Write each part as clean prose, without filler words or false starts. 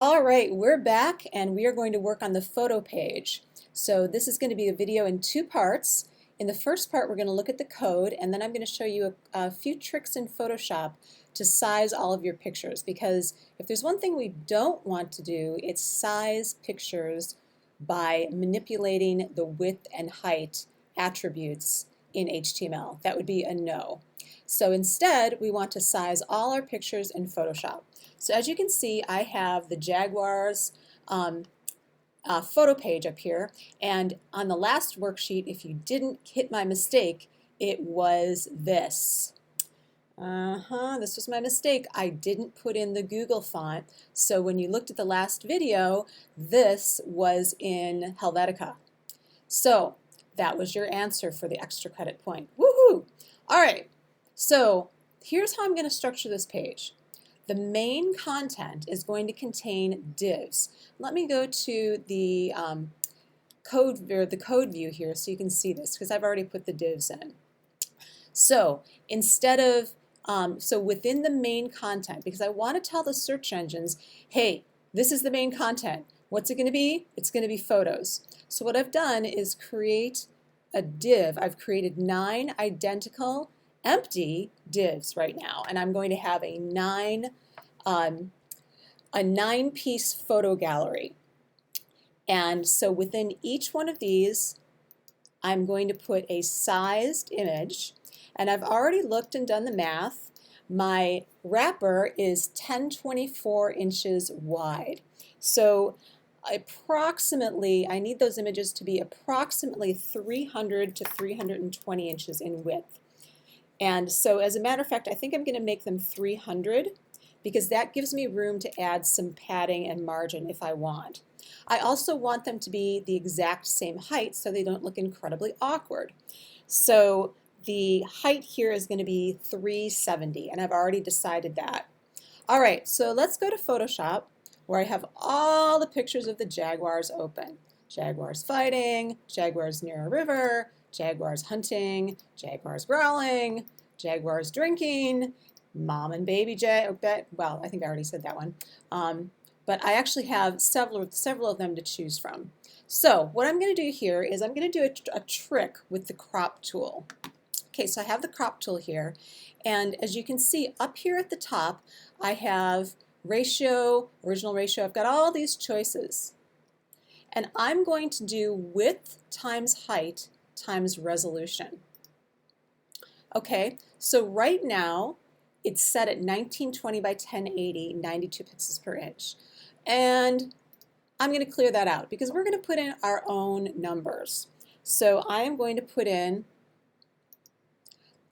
All right, we're back and we are going to work on the photo page. So this is going to be a video in two parts. In the first part, we're going to look at the code, and then I'm going to show you a few tricks in Photoshop to size all of your pictures, because if there's one thing we don't want to do, it's size pictures by manipulating the width and height attributes in HTML. That would be a no. So instead, we want to size all our pictures in Photoshop. So as you can see, I have the Jaguars photo page up here, and on the last worksheet, if you didn't hit my mistake, it was this. This was my mistake. I didn't put in the Google font, so when you looked at the last video, this was in Helvetica. So that was your answer for the extra credit point. Woohoo! All right, so here's how I'm going to structure this page. The main content is going to contain divs. Let me go to the code view here so you can see this, because I've already put the divs in. So instead of so within the main content, because I want to tell the search engines, hey, this is the main content. What's it going to be? It's going to be photos. So what I've done is create a div. I've created 9 identical empty divs right now, and I'm going to have a 9-piece photo gallery. And so within each one of these, I'm going to put a sized image, and I've already looked and done the math. My wrapper is 1024 inches wide. So approximately, I need those images to be approximately 300 to 320 inches in width. And so as a matter of fact, I think I'm going to make them 300 because that gives me room to add some padding and margin if I want. I also want them to be the exact same height so they don't look incredibly awkward. So the height here is going to be 370, and I've already decided that. All right, so let's go to Photoshop, where I have all the pictures of the Jaguars open. Jaguars fighting, Jaguars near a river, Jaguars hunting, Jaguars growling, Jaguars drinking, mom and baby well, I think I already said that one. But I actually have several of them to choose from. So what I'm going to do here is I'm going to do a trick with the crop tool. Okay, so I have the crop tool here, and as you can see up here at the top, I have ratio, original ratio. I've got all these choices. And I'm going to do width times height times resolution. Okay, so right now it's set at 1920 by 1080, 92 pixels per inch. And I'm going to clear that out because we're going to put in our own numbers. So I am going to put in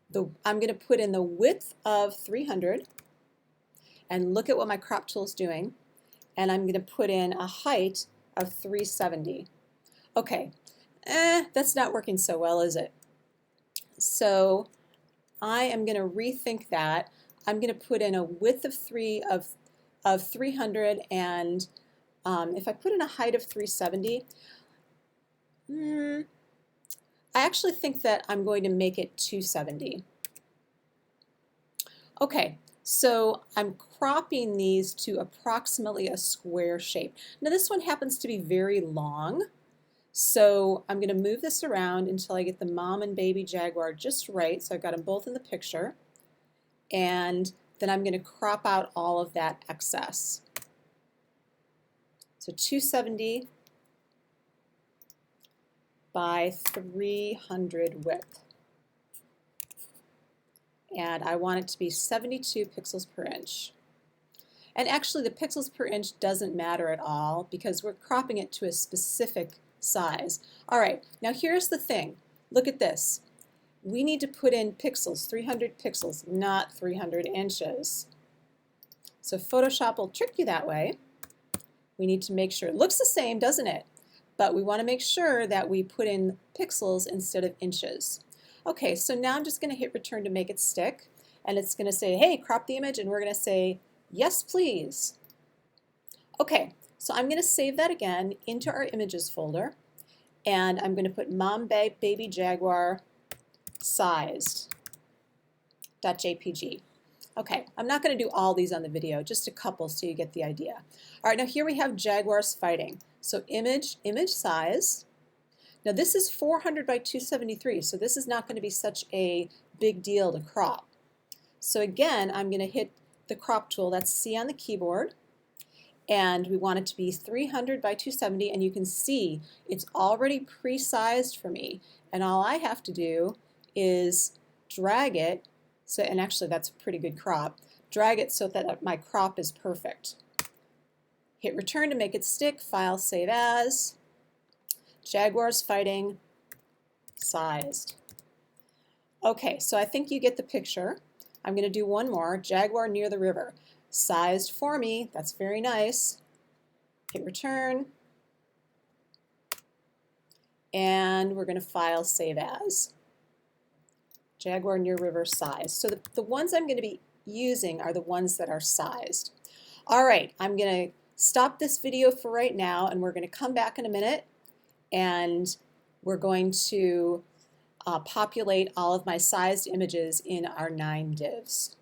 the width of 300, and look at what my crop tool is doing, and I'm going to put in a height of 370. Okay, that's not working so well, is it? So I am going to rethink that. I'm going to put in a width of 300, and if I put in a height of 370, I actually think that I'm going to make it 270. Okay, so I'm cropping these to approximately a square shape. Now this one happens to be very long, so I'm going to move this around until I get the mom and baby jaguar just right. So I've got them both in the picture, and then I'm going to crop out all of that excess. So 270 by 300 width. And I want it to be 72 pixels per inch. And actually the pixels per inch doesn't matter at all because we're cropping it to a specific size. All right, now here's the thing. Look at this. We need to put in pixels, 300 pixels, not 300 inches. So Photoshop will trick you that way. We need to make sure it looks the same, doesn't it? But we want to make sure that we put in pixels instead of inches. Okay, so now I'm just going to hit return to make it stick, and it's going to say, hey, crop the image, and we're going to say, yes, please. Okay, so I'm going to save that again into our images folder, and I'm going to put mom baby jaguar sized.jpg. Okay, I'm not going to do all these on the video, just a couple so you get the idea. All right, now here we have jaguars fighting. So image size. Now this is 400 by 273, so this is not going to be such a big deal to crop. So again, I'm going to hit the crop tool, that's C on the keyboard, and we want it to be 300 by 270, and you can see it's already pre-sized for me, and all I have to do is drag it, so, and actually that's a pretty good crop, drag it so that my crop is perfect. Hit return to make it stick, file, save as, jaguars fighting, sized. Okay, so I think you get the picture. I'm going to do one more, jaguar near the river. Sized for me, that's very nice. Hit return. And we're going to file, save as. Jaguar near river size. So the ones I'm going to be using are the ones that are sized. All right, I'm going to stop this video for right now, and we're going to come back in a minute, and we're going to populate all of my sized images in our 9 divs.